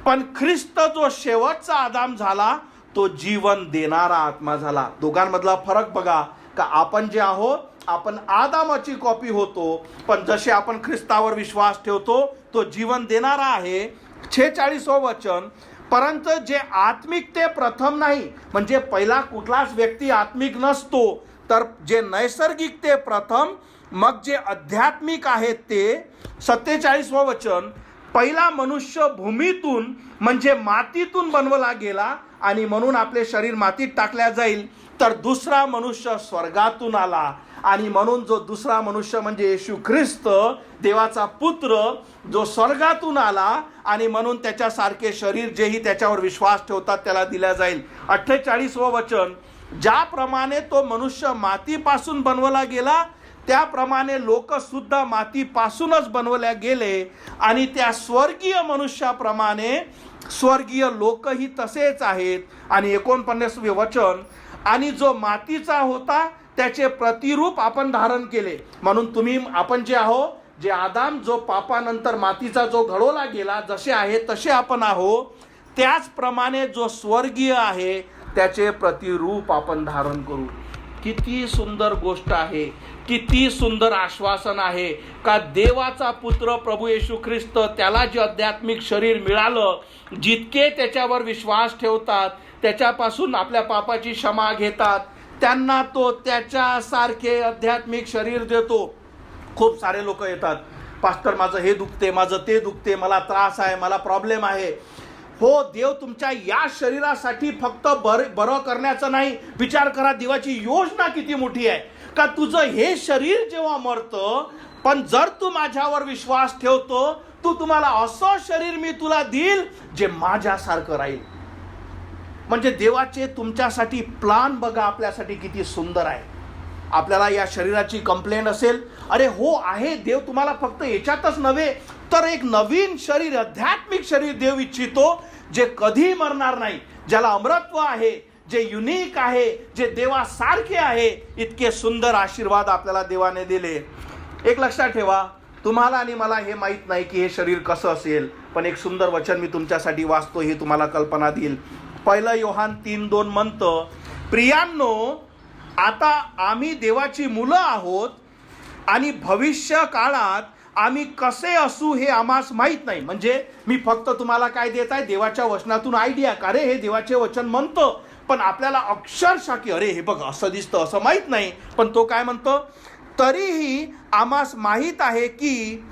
पण ख्रिस्त जो शेवटचा आदाम झाला तो जीवन देणारा आत्मा झाला. दोघांमधला फरक बघा, का आपण जे आहोत आपण आदामाची कॉपी होतो, पण जसे आपण ख्रिस्तावर विश्वास ठेवतो तो जीवन देणारा आहे. 46 वचन, परंतु जे आत्मिक ते प्रथम नाही, म्हणजे पहिला कुठलाच व्यक्ती आत्मिक नसतो, तर जे नैसर्गिक ते प्रथम, मग जे आध्यात्मिक आहेत ते. 47 वचन, पहिला मनुष्य भूमीतून म्हणजे मातीतून बनवला गेला आणि म्हणून आपले शरीर मातीत टाकल्या जाईल, तर दुसरा मनुष्य स्वर्गातून आला आणि म्हणून जो दुसरा मनुष्य म्हणजे येशू ख्रिस्त देवाचा पुत्र जो स्वर्गातून आला आणि म्हणून त्याच्यासारखे शरीर जेही त्याच्यावर विश्वास ठेवतात त्याला दिल्या जाईल. 48 वचन, ज्याप्रमाणे तो मनुष्य मातीपासून बनवला गेला त्याप्रमाणे लोक सुद्धा मातीपासूनच बनवल्या गेले आणि त्या स्वर्गीय मनुष्याप्रमाणे स्वर्गीय लोकही तसेच आहेत. आणि 49 वचन, आणि जो मातीचा होता त्याचे प्रतिरूप आपण धारण केले. म्हणून तुम्ही आपण जे आहो, जे आदाम जो पापानंतर मातीचा जो घडवला गेला, जसे आहे तसे आपण आहो, त्याचप्रमाणे जो स्वर्गीय आहे त्याचे प्रतिरूप आपण धारण करू. किती सुंदर गोष्ट आहे, किती सुंदर आश्वासन आहे का देवाचा पुत्र प्रभू येशू ख्रिस्त, त्याला जे आध्यात्मिक शरीर मिळालं, जितके त्याच्यावर विश्वास ठेवतात त्याच्यापासून आपल्या पापाची क्षमा घेतात त्यांना तो त्याच्यासारखे आध्यात्मिक शरीर देतो. खूप सारे लोक येतात, पास्टर माझं हे दुखते, माझं ते दुखते, मला त्रास आहे, मला प्रॉब्लेम आहे. हो, देव तुमच्या या शरीरासाठी फक्त बरं करण्याचं नाही, विचार करा देवाची योजना किती मोठी आहे का तुझं हे शरीर जेव्हा मरतं, पण जर तू माझ्यावर विश्वास ठेवतो, तुम्हाला असं शरीर मी तुला देईल जे माझ्यासारखं राहील. म्हणजे देवाचे तुमच्यासाठी प्लान बघा आपल्यासाठी किती सुंदर आहे. आपल्याला या शरीराची कंप्लेंट असेल, अरे हो आहे, देव तुम्हाला फक्त याच्यातच नव्हे तर एक नवीन शरीर, आध्यात्मिक शरीर देव इच्छितो जे कधी मरणार नाही, ज्याला अमरत्व आहे, जे युनिक आहे, जे देवासारखे आहे. इतके सुंदर आशीर्वाद आपल्याला देवाने दिले. एक लक्षात ठेवा, तुम्हाला आणि मला हे माहीत नाही की हे शरीर कसं असेल, पण एक सुंदर वचन मी तुमच्यासाठी वाचतो, हे तुम्हाला कल्पना देईल. 1 योहान 3:2 म्हणतं, प्रियांनो, आता आम्ही देवाची मुलं आहोत आणि भविष्य काळात आम्ही कसे असू हे आम्हास माहीत नाही. म्हणजे मी फक्त तुम्हाला काय देत आहे, देवाच्या वचनातून आयडिया, का रे हे देवाचे वचन म्हणतं, पण आपल्याला अक्षरशः की अरे हे बघ असं दिसतं असं माहीत नाही. पण तो काय म्हणतो, तरीही आम्हास माहीत आहे की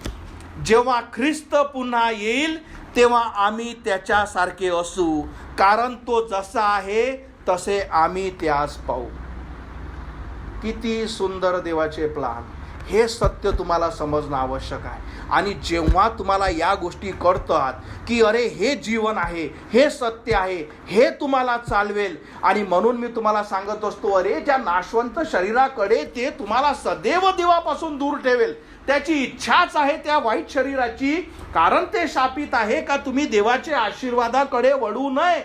जेव्हा ख्रिस्त पुन्हा येईल तेव्हा आम्ही त्याच्यासारखे असू, कारण तो जसा आहे तसे आम्ही त्यास पाहू. किती सुंदर देवाचे प्लान. हे सत्य तुम्हाला समजणं आवश्यक आहे. आणि जेव्हा तुम्हाला या गोष्टी कळतात की अरे हे जीवन आहे, हे सत्य आहे, हे तुम्हाला चालवेल. आणि म्हणून मी तुम्हाला सांगत असतो, अरे ज्या नाशवंत शरीराकडे ते तुम्हाला सदैव देवापासून दूर ठेवेल, त्याची इच्छाच आहे त्या वाईट शरीराची, कारण ते शापित आहे का तुम्ही देवाच्या आशीर्वादाकडे वळू नये.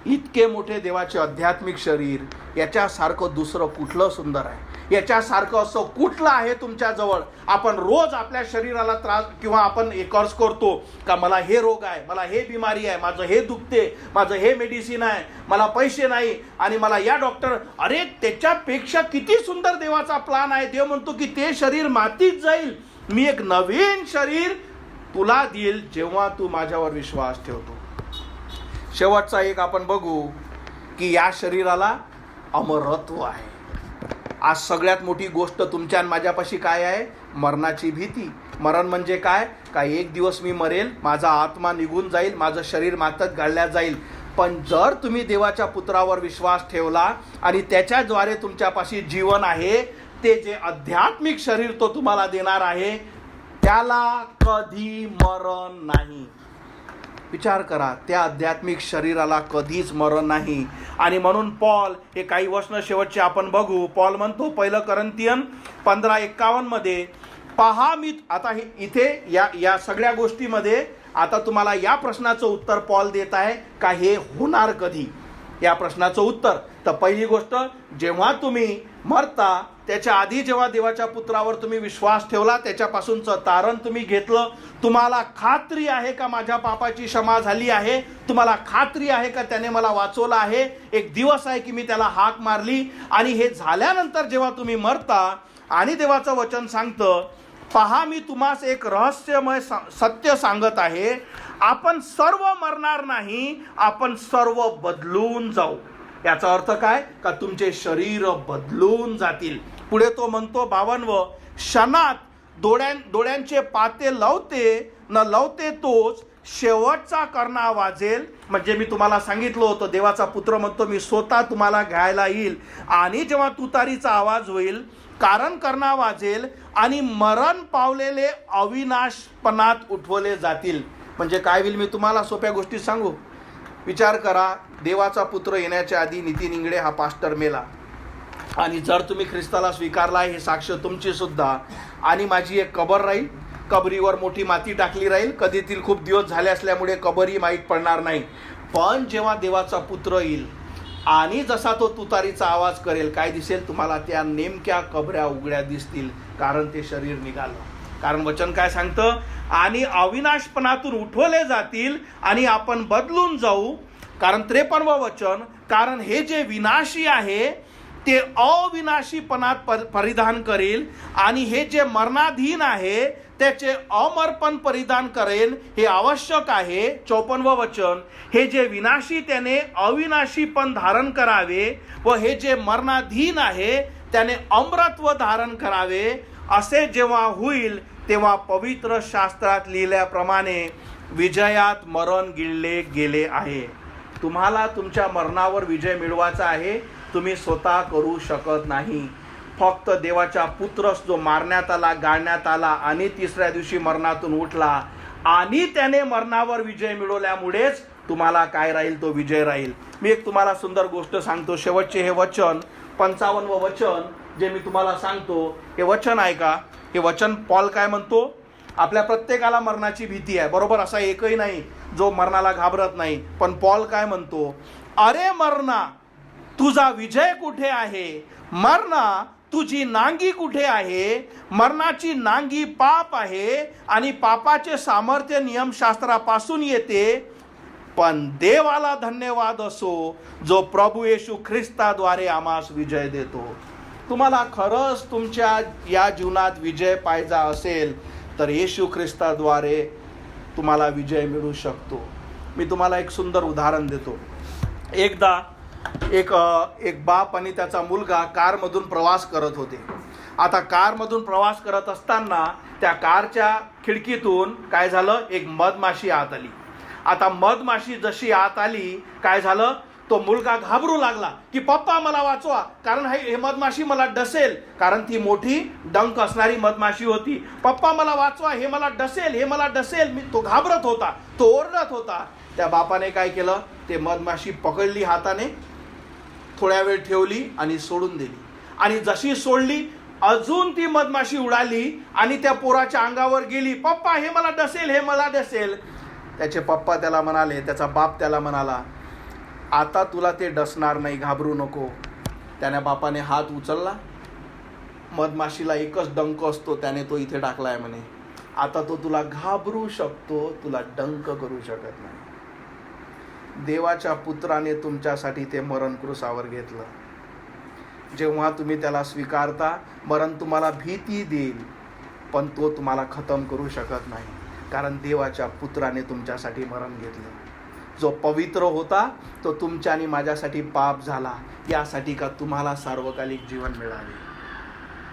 इतके मोठे देवाचे आध्यात्मिक शरीर, याच्यासारखं दुसरं कुठलं सुंदर आहे, याच्यासारखं असं कुठलं आहे तुमच्याजवळ. आपण रोज आपल्या शरीराला त्रास किंवा आपण कर्ज करतो का मला हे रोग आहे, मला हे बिमारी आहे, माझं हे दुखते, माझं हे मेडिसिन आहे, मला पैसे नाही आणि मला या डॉक्टर. अरे त्याच्यापेक्षा किती सुंदर देवाचा प्लान आहे. देव म्हणतो की ते शरीर मातीत जाईल, मी एक नवीन शरीर तुला देईल जेव्हा तू माझ्यावर विश्वास ठेवतो. शेवटचा एक आपण बघू की या शरीराला अमरत्व आहे. आज सगळ्यात मोठी गोष्ट तुमच्या आणि माझ्यापाशी काय आहे? मरणाची भीती. मरण म्हणजे काय? काय एक दिवस मी मरेल, माझा आत्मा निघून जाईल, माझं शरीर मातीत गाळल्या जाईल. पण जर तुम्ही देवाच्या पुत्रावर विश्वास ठेवला आणि त्याच्याद्वारे तुमच्यापाशी जीवन आहे, ते जे आध्यात्मिक शरीर तो तुम्हाला देणार आहे, त्याला कधी मरण नाही. विचार करा, त्या आध्यात्मिक शरीराला कधीच मरण नाही. आणि म्हणून पॉल, हे काही वचन शेवटचे आपण बघू, पॉल म्हणतो 1 कोरिंथियन 15:51 मध्ये, पहा मी आता इथे या सगळ्या गोष्टीमध्ये आता तुम्हाला या प्रश्नाचं उत्तर पॉल देत आहे का हे होणार कधी, या प्रश्नाचं उत्तर. तर पहिली गोष्ट, जेव्हा तुम्ही मरता त्याच्या आधी जेव्हा देवाच्या पुत्रावर तुम्ही विश्वास ठेवला, त्याच्यापासूनचं तारण तुम्ही घेतलं, तुम्हाला खात्री आहे का माझ्या पापाची क्षमा झाली आहे? तुम्हाला खात्री आहे का त्याने मला वाचवलं आहे? एक दिवस आहे की मी त्याला हाक मारली. आणि हे झाल्यानंतर जेव्हा तुम्ही मरता आणि देवाचं वचन सांगतं, पहा मी तुम्हास एक रहस्यमय सत्य सांगत आहे, आपण सर्व मरणार नाही, आपण सर्व बदलून जाऊ. याचा अर्थ काय? का तुमचे शरीर बदलून जातील. पुढे तो म्हणतो 52, क्षणात डोळ्यांचे पाते लावते न लावते तोच शेवटचा कर्णा वाजेल. म्हणजे मी तुम्हाला सांगितलं होतं, देवाचा पुत्र म्हणतो मी स्वतः तुम्हाला घ्यायला येईल आणि जेव्हा तुतारीचा आवाज होईल, कारण कर्णा वाजेल आणि मरण पावलेले अविनाशपणात उठवले जातील. म्हणजे काय होईल मी तुम्हाला सोप्या गोष्टी सांगू. विचार करा, देवाचा पुत्र येण्याच्या आधी नितीन इंगळे हा पास्टर मेला, आणि जर तुम्ही ख्रिस्ताला स्वीकारला, हे साक्ष तुमची सुद्धा, आणि माझी एक कबर राहील, कबरीवर मोठी माती टाकली राहील, कधीतील खूप दिवस झाले असल्यामुळे कबरही माहीत पडणार नाही. पण जेव्हा देवाचा पुत्र येईल आणि जसा तो तुतारीचा आवाज करेल, काय दिसेल तुम्हाला? त्या नेमक्या कबऱ्या उघड्या दिसतील, कारण ते शरीर निघालं. कारण वचन काय सांगतं? आणि अविनाशपणातून उठवले जातील आणि आपण बदलून जाऊ. कारण 53 वचन, कारण हे जे विनाशी आहे ते अविनाशीपणात परिधान करेल, आणि हे जे मरणाधीन आहे त्याचे अमरपण परिधान करेल. हे आवश्यक आहे. 54 वचन, हे जे विनाशी त्याने अविनाशीपण धारण करावे, व हे जे मरणाधीन आहे त्याने अमरत्व धारण करावे. असे जेव्हा होईल तेव्हा पवित्र शास्त्रात लिहिल्याप्रमाणे विजयात मरण गिळले गेले आहे. तुम्हाला तुमच्या मरणावर विजय मिळवायचा आहे, तुम्ही स्वतः करू शकत नाही. फक्त देवाच्या पुत्रस जो मारण्यात आला, गाळण्यात आला आणि तिसऱ्या दिवशी मरणातून उठला, आणि त्याने मरणावर विजय मिळवल्यामुळेच तुम्हाला काय राहील? तो विजय राहील. मी एक तुम्हाला सुंदर गोष्ट सांगतो. शेवटचे हे वचन 55 वचन जे मी तुम्हाला सांगतो, हे वचन ऐका. हे वचन पॉल काय म्हणतो? आपल्या प्रत्येकाला मरणाची भीती आहे, बरोबर? असा एकही नाही जो मरणाला घाबरत नाही. पण पॉल काय म्हणतो? अरे मरणा, तुझा विजय कुठे आहे? मरणा, तुझी नांगी कुठे आहे? मरणाची नांगी पाप आहे आणि पापाचे सामर्थ्य नियमशास्त्रापासून येते. पण देवाला धन्यवाद असो जो प्रभू येशू ख्रिस्ताद्वारे आम्हास विजय देतो. तुम्हाला खरंच तुमच्या या जीवनात विजय पाहिजे असेल तर येशू ख्रिस्ताद्वारे तुम्हाला विजय मिळू शकतो. मी तुम्हाला एक सुंदर उदाहरण देतो. एकदा एक बाप आणि त्याचा मुलगा कारमधून प्रवास करत होते. आता कारमधून प्रवास करत असताना त्या कारच्या खिडकीतून काय झालं? एक मधमाशी आत आली. आता मधमाशी जशी आत आली, काय झालं? तो मुलगा घाबरू लागला की पप्पा मला वाचवा, कारण हे मधमाशी मला डसेल. कारण ती मोठी डंक असणारी मधमाशी होती. पप्पा मला वाचवा, हे मला डसेल, हे मला डसेल. तो घाबरत होता, तो ओरडत होता. त्या बापाने काय केलं? ते मधमाशी पकडली हाताने, थोड्या वेळ ठेवली आणि सोडून दिली. आणि जशी सोडली, अजून ती मधमाशी उडाली आणि त्या पोराच्या अंगावर गेली. पप्पा हे मला डसेल, हे मला डसेल. त्याचे पप्पा त्याला म्हणाले, त्याचा बाप त्याला म्हणाला, आता तुला ते डसणार नाही, घाबरू नको. त्याने बापाने हात उचलला, मधमाशीला एकच डंक असतो, त्याने तो इथे टाकलाय म्हणे. आता तो तुला घाबरू शकतो, तुला डंक करू शकत नाही. देवाच्या पुत्राने तुमच्यासाठी ते मरण क्रूसावर घेतलं. जेव्हा तुम्ही त्याला स्वीकारता, मरण तुम्हाला भीती देईल, पण तो तुम्हाला खतम करू शकत नाही. कारण देवाच्या पुत्राने तुमच्यासाठी मरण घेतलं. जो पवित्र होता तो तुमच्या आणि माझ्यासाठी पाप झाला, यासाठी का तुम्हाला सार्वकालिक जीवन मिळावे.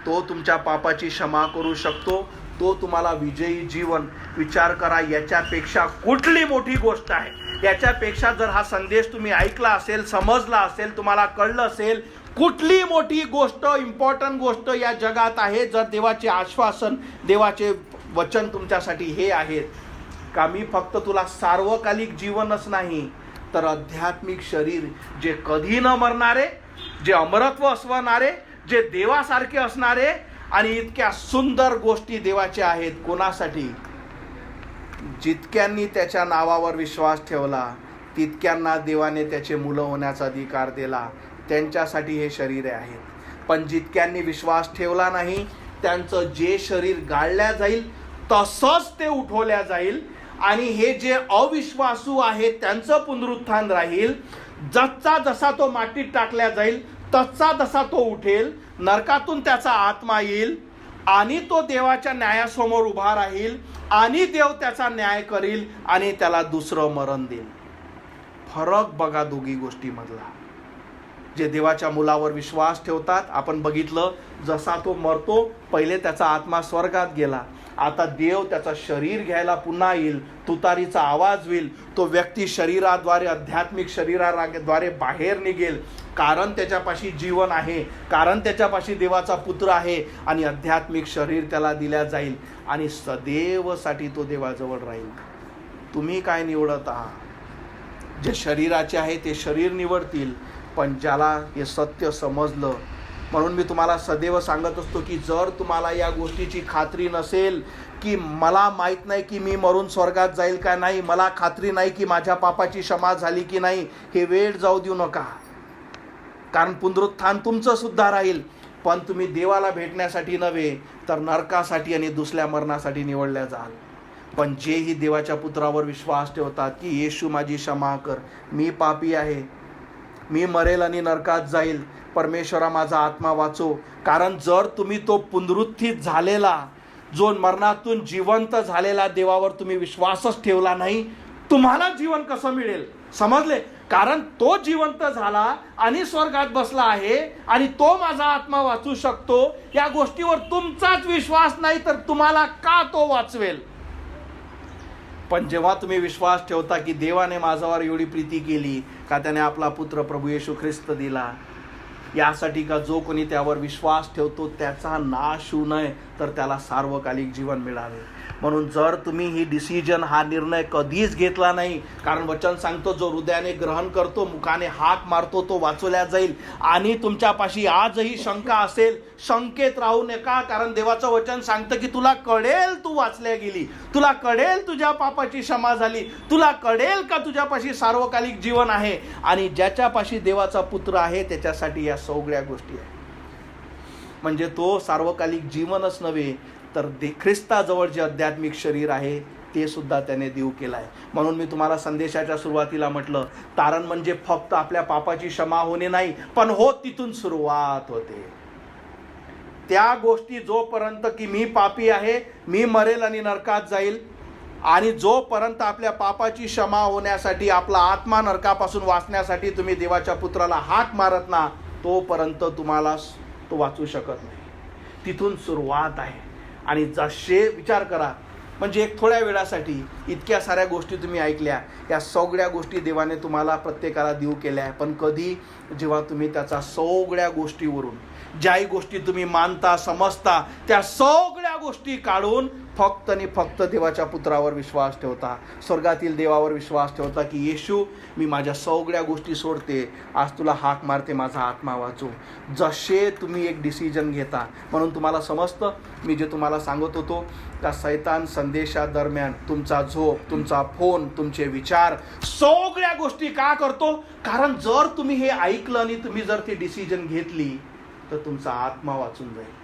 तो तुमच्या पापाची क्षमा करू शकतो, तो तुम्हाला विजयी जीवन. विचार करा, याच्यापेक्षा कुठली मोठी गोष्ट आहे? याच्यापेक्षा जर हा संदेश तुम्ही ऐकला असेल, समजला असेल, तुम्हाला कळलं असेल, कुठली मोठी गोष्ट, इम्पॉर्टंट गोष्ट या जगात आहे? जर देवाचे आश्वासन, देवाचे वचन तुमच्यासाठी हे आहेत का मी फक्त तुला सार्वकालिक जीवनच नाही तर आध्यात्मिक शरीर, जे कधी न मरणारे, जे अमरत्व असणारे, जे देवासारखे असणारे, आणि इतक्या सुंदर गोष्टी देवाच्या आहेत. कोणासाठी? जितक्यांनी त्याच्या नावावर विश्वास ठेवला तितक्यांना देवाने त्याचे मुलं होण्याचा अधिकार दिला. त्यांच्यासाठी हे शरीर आहे. पण जितक्यांनी विश्वास ठेवला नाही त्यांचं जे शरीर गाळल्या जाईल तसंच ते उठवल्या जाईल, आणि हे जे अविश्वासू आहेत त्यांचं पुनरुत्थान राहील. जसा जसा तो मातीत टाकल्या जाईल तसा तसा तो उठेल, नरकातून त्याचा आत्मा येईल आणि तो देवाच्या न्यायासमोर उभा राहील, आणि देव त्याचा न्याय करील आणि त्याला दुसरं मरण देईल. फरक बघा दोघी गोष्टीमधला. जे देवाच्या मुलावर विश्वास ठेवतात, आपण बघितलं जसा तो मरतो पहिले त्याचा आत्मा स्वर्गात गेला, आता देव त्याचा शरीर घ्यायला पुन्हा येईल, तुतारीचा आवाज होईल, तो व्यक्ती शरीराद्वारे, आध्यात्मिक शरीराद्वारे बाहेर निघेल, कारण त्याच्यापाशी जीवन आहे, कारण त्याच्यापाशी देवाचा पुत्र आहे, आणि आध्यात्मिक शरीर त्याला दिल्या जाईल आणि सदैवसाठी तो देवाजवळ राहील. तुम्ही काय निवडत आहात? जे शरीराचे आहे ते शरीर निवडतील, पण ज्याला हे सत्य समजलं. म्हणून मी तुम्हाला सदैव सांगत असतो की जर तुम्हाला या गोष्टीची खात्री नसेल की मला माहीत नाही की मी मरून स्वर्गात जाईल का नाही, मला खात्री नाही की माझ्या पापाची क्षमा झाली की नाही, हे वेळ जाऊ देऊ नका. कारण पुनरुत्थान तुमचं सुद्धा राहील, पण तुम्ही देवाला भेटण्यासाठी नव्हे तर नरकासाठी आणि दुसऱ्या मरणासाठी निवडल्या जाल. पण जेही देवाच्या पुत्रावर विश्वास ठेवतात की येशू माझी क्षमा कर, मी पापी आहे, मी मरेल आणि नरकात जाईल, परमेश्वरा माझा आत्मा वाचो. कारण जर तुम्ही तो पुनरुत्थित झालेला, जो मरणातून जिवंत झालेला देवावर तुम्ही विश्वासच ठेवला नाही, तुम्हाला जीवन कसं मिळेल? समजले? कारण तो जिवंत झाला आणि स्वर्गात बसला आहे आणि तो माझा आत्मा वाचू शकतो. या गोष्टीवर तुमचाच विश्वास नाही तर तुम्हाला का तो वाचवेल? पण जेव्हा तुम्ही विश्वास ठेवता की देवाने माझ्यावर एवढी प्रीती केली का त्याने आपला पुत्र प्रभू येशू ख्रिस्त दिला, यासाठी का जो कोणी त्यावर विश्वास ठेवतो त्याचा नाश होऊ नये तर त्याला सार्वकालिक जीवन मिळावे. म्हणून जर तुम्ही ही डिसिजन, हा निर्णय कधीच घेतला नाही, कारण वचन सांगतो जो हृदयाने ग्रहण करतो, मुखाने हाक मारतो, तो वाचवल्या जाईल. आणि तुमच्यापाशी आजही शंका असेल, शंकेत राहू नका, कारण देवाचं वचन सांगतं की तुला कळेल तू वाचल्या गेली, तुला कळेल तुझ्या पापाची क्षमा झाली, तुला कळेल का तुझ्यापाशी सार्वकालिक जीवन आहे. आणि ज्याच्यापाशी देवाचा पुत्र आहे त्याच्यासाठी या सगळ्या गोष्टी आहेत. म्हणजे तो सार्वकालिक जीवनच नव्हे तर ख्रिस्ताजवळ जे आध्यात्मिक शरीर आहे ते सुद्धा त्याने देऊ केलं आहे. म्हणून मी तुम्हाला संदेशाच्या सुरुवातीला म्हटलं, तारण म्हणजे फक्त आपल्या पापाची क्षमा होणे नाही, पण हो तिथून सुरुवात होते. त्या गोष्टी जोपर्यंत की मी पापी आहे, मी मरेल आणि नरकात जाईल, आणि जोपर्यंत आपल्या पापाची क्षमा होण्यासाठी, आपला आत्मा नरकापासून वाचण्यासाठी तुम्ही देवाच्या पुत्राला हाक मारत ना, तोपर्यंत तुम्हाला तो वाचू शकत नाही. तिथून सुरुवात आहे. आणि जसे विचार करा, म्हणजे एक थोड्या वेळासाठी इतक्या साऱ्या गोष्टी तुम्ही ऐकल्या, या सगळ्या गोष्टी देवाने तुम्हाला प्रत्येकाला देऊ केल्या. पण कधी? जेव्हा तुम्ही त्याचा सगळ्या गोष्टीवरून, ज्याही गोष्टी तुम्ही मानता, समजता, त्या सगळ्या गोष्टी काढून फक्त आणि फक्त देवाच्या पुत्रावर विश्वास ठेवता, स्वर्गातील देवावर विश्वास ठेवता की येशू मी माझ्या सगळ्या गोष्टी सोडते, आज तुला हाक मारते, माझा आत्मा वाचू. जसे तुम्ही एक डिसिजन घेता, म्हणून तुम्हाला समजतं मी जे तुम्हाला सांगत होतो का सैतान संदेशादरम्यान तुमचा झोप, तुमचा फोन, तुमचे विचार, सगळ्या गोष्टी का करतो? कारण जर तुम्ही हे ऐकलं आणि तुम्ही जर ती डिसिजन घेतली तर तुमचा आत्मा वाचून जाईल.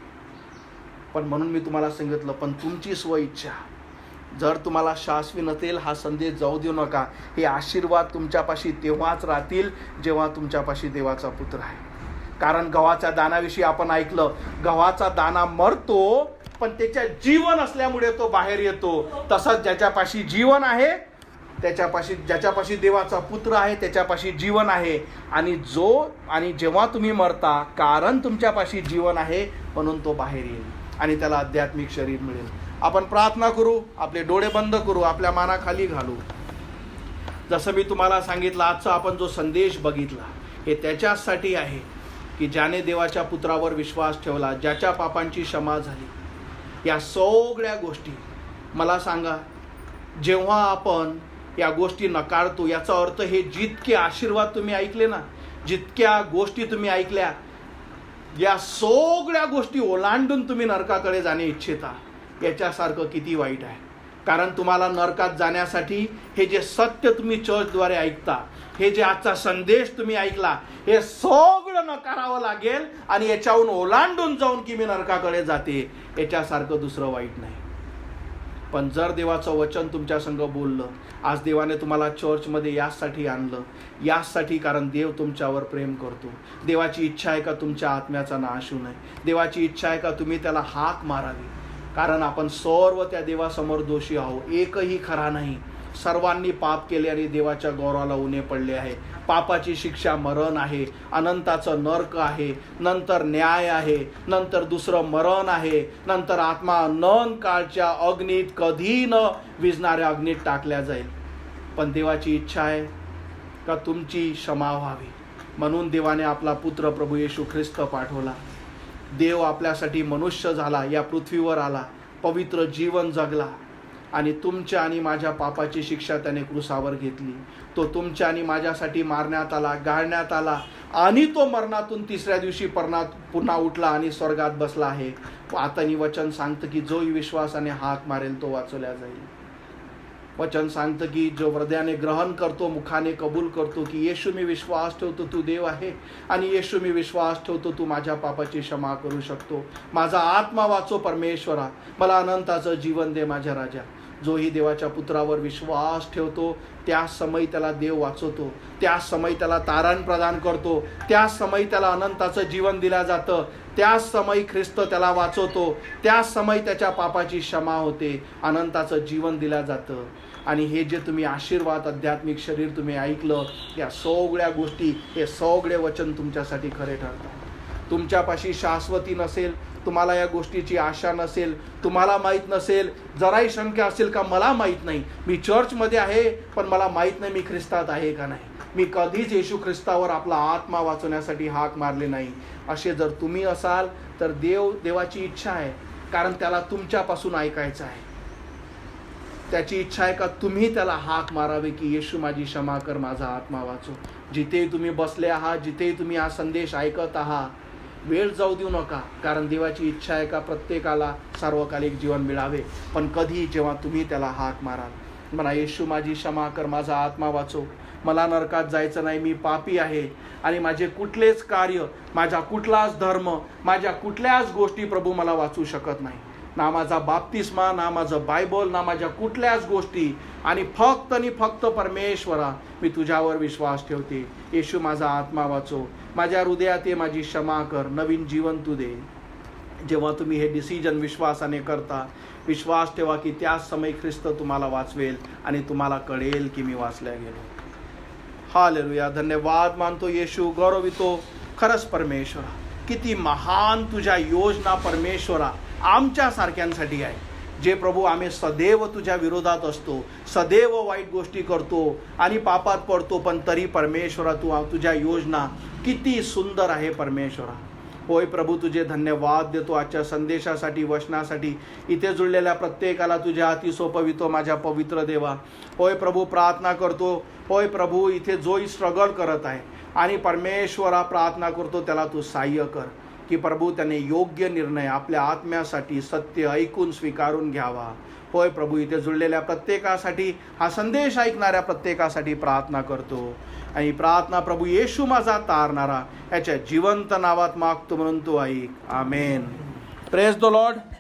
पण म्हणून मी तुम्हाला सांगितलं, पण तुमची स्वइच्छा, जर तुम्हाला शाश्वत नसेल हा संदेश जाऊ देऊ नका. हे आशीर्वाद तुमच्यापाशी तेव्हाच राहतील जेव्हा तुमच्यापाशी देवाचा पुत्र आहे. कारण गव्हाच्या दाण्याविषयी आपण ऐकलं, गव्हाचा दाणा मरतो पण त्याच्या जीवन असल्यामुळे तो बाहेर येतो. तसंच ज्याच्यापाशी जीवन आहे ज्याच्यापाशी देवाचा पुत्र आहे त्याच्यापाशी जीवन आहे. आणि जेव्हा तुम्ही मरता, कारण तुमच्यापाशी जीवन आहे म्हणून तो बाहेर येईल आणि त्याला आध्यात्मिक शरीर मिळेल. आपण प्रार्थना करू, आपले डोळे बंद करू, आपल्या मानाखाली घालू. जसं मी तुम्हाला सांगितलं, आजचा आपण जो संदेश बघितला हे त्याच्यासाठी आहे की ज्याने देवाच्या पुत्रावर विश्वास ठेवला, ज्याच्या पापांची क्षमा झाली. या सगळ्या गोष्टी मला सांगा, जेव्हा आपण या गोष्टी नकारतो, याचा अर्थ हे जितके आशीर्वाद तुम्ही ऐकले ना, जितक्या गोष्टी तुम्ही ऐकल्या, या सगळ्या गोष्टी ओलांडून तुम्ही नरकाकडे जाणे इच्छिता, याच्यासारखं किती वाईट आहे. कारण तुम्हाला नरकात जाण्यासाठी हे जे सत्य तुम्ही चर्चद्वारे ऐकता, हे जे आजचा संदेश तुम्ही ऐकला, हे सगळं नकारावं लागेल आणि याच्याहून ओलांडून जाऊन की मी नरकाकडे जाते, याच्यासारखं दुसरं वाईट नाही. पण जर देवाचं वचन तुमच्या संग बोललं, आज देवाने तुम्हाला चर्चमध्ये यासाठी आणलं, यासाठी कारण देव तुमच्यावर प्रेम करतो. देवाची इच्छा आहे का तुमच्या आत्म्याचा नाश होऊ नये. देवाची इच्छा आहे का तुम्ही त्याला हाक मारावी. कारण आपण सर्व त्या देवासमोर दोषी आहोत, एकही खरा नाही. सर्वांनी पाप केले आणि देवाच्या गौरवाला उणे पडले आहे. पापाची शिक्षा मरण आहे, अनंताचं नरक आहे, नंतर न्याय आहे, नंतर दुसरं मरण आहे, नंतर आत्मा अनंत काळच्या अग्नीत, कधी न विझणाऱ्या अग्नीत टाकल्या जाईल. पण देवाची इच्छा आहे का तुमची क्षमा व्हावी, म्हणून देवाने आपला पुत्र प्रभू येशू ख्रिस्त पाठवला. देव आपल्यासाठी मनुष्य झाला, या पृथ्वीवर आला, पवित्र जीवन जगला आणि तुमच्या आणि माझ्या पापाची शिक्षा त्याने क्रूसावर घेतली. तो तुमच्या आणि माझ्यासाठी मारण्यात आला, गाळण्यात आला आणि तो मरणातून तिसऱ्या दिवशी पुन्हा उठला आणि स्वर्गात बसला आहे. आता वचन सांगतं की जोही विश्वासाने हाक मारेल तो वाचवला जाईल. वचन सांगतं की जो हृदयाने ग्रहण करतो, मुखाने कबूल करतो की येशू मी विश्वास ठेवतो तू देव आहे आणि येशू मी विश्वास ठेवतो तू माझ्या पापाची क्षमा करू शकतो, माझा आत्मा वाचो परमेश्वरा, मला अनंताचं जीवन दे माझ्या राजा. जोही देवाच्या पुत्रावर विश्वास ठेवतो त्याच समयी त्याला देव वाचवतो, त्याच समयी त्याला तारण प्रदान करतो, त्याच समयी त्याला अनंताचं जीवन दिलं जातं, त्याच समयी ख्रिस्त त्याला वाचवतो, त्याच समयी त्याच्या पापाची क्षमा होते, अनंताचं जीवन दिलं जातं. आणि हे जे तुम्ही आशीर्वाद आध्यात्मिक शरीर तुम्ही ऐकलं, या सगळ्या गोष्टी, हे सगळे वचन तुमच्यासाठी खरे ठरतात. तुमच्यापाशी शाश्वती नसेल, तुम्हाला या गोष्टीची आशा नसेल, तुम्हाला माहीत नसेल, जराही शंका असेल का मला माहीत नाही, मी चर्चमध्ये आहे पण मला माहीत नाही मी ख्रिस्तात आहे का नाही, मी कधीच येशू ख्रिस्तावर आपला आत्मा वाचवण्यासाठी हाक मारले नाही, असे जर तुम्ही असाल तर देवाची इच्छा आहे, कारण त्याला तुमच्यापासून ऐकायचं आहे. त्याची इच्छा आहे का तुम्ही त्याला हाक मारावे की येशू माझी क्षमा कर, माझा आत्मा वाचव. जिथेही तुम्ही बसले आहात, जिथेही तुम्ही हा संदेश ऐकत आहात, वेळ जाऊ देऊ नका, कारण देवाची इच्छा आहे का प्रत्येकाला सार्वकालिक जीवन मिळावे. पण कधी जेव्हा तुम्ही त्याला हाक माराल, म्हणा येशू माझी क्षमा कर, माझा आत्मा वाचव, मला नरकात जायचं नाही, मी पापी आहे आणि माझे कुठलेच कार्य, माझा कुठलाच धर्म, माझ्या कुठल्याच गोष्टी प्रभू मला वाचू शकत नाही, ना माझा बाप्तिस्मा, ना माझं बायबल, ना माझ्या कुठल्याच गोष्टी, आणि फक्त परमेश्वरा मी तुझ्यावर विश्वास ठेवते, येशू माझा आत्मा वाचव, माझ्या हृदयात ये, माझी क्षमा कर, नवीन जीवन तू दे. जेव्हा तुम्ही हे डिसिजन विश्वासाने करता, विश्वास ठेवा की त्याच समय ख्रिस्त तुम्हाला वाचवेल आणि तुम्हाला कळेल की मी वाचल्या गेलो. हालेलुया, धन्यवाद मानतो येशू, गौरवितो खरंच परमेश्वरा, किती महान तुझ्या योजना परमेश्वरा आमच्या सारख्यांसाठी आहे, जे प्रभू आम्ही सदैव तुझ्या विरोधात असतो, सदैव वाईट गोष्टी करतो आणि पापात पडतो, पण तरी परमेश्वरा तुझ्या योजना किती सुंदर आहे परमेश्वरा. होय प्रभू, तुझे धन्यवाद देतो आजच्या संदेशासाठी, वचनासाठी. इथे जुळलेल्या प्रत्येकाला तुझ्या हाती सोपवितो माझ्या पवित्र देवा. होय प्रभू, प्रार्थना करतो, होय प्रभू, इथे जोही स्ट्रगल करत आहे आणि परमेश्वरा प्रार्थना करतो त्याला तू सहाय्य कर की प्रभू त्याने योग्य निर्णय आपल्या आत्म्यासाठी सत्य ऐकून स्वीकारून घ्यावा. होय प्रभू, इथे जुळलेल्या प्रत्येकासाठी, हा संदेश ऐकणाऱ्या प्रत्येकासाठी प्रार्थना करतो आणि प्रार्थना प्रभू येशू माझा तारणारा याच्या जिवंत नावात मागतो म्हणून तो ऐक. आमेन. Praise the Lord.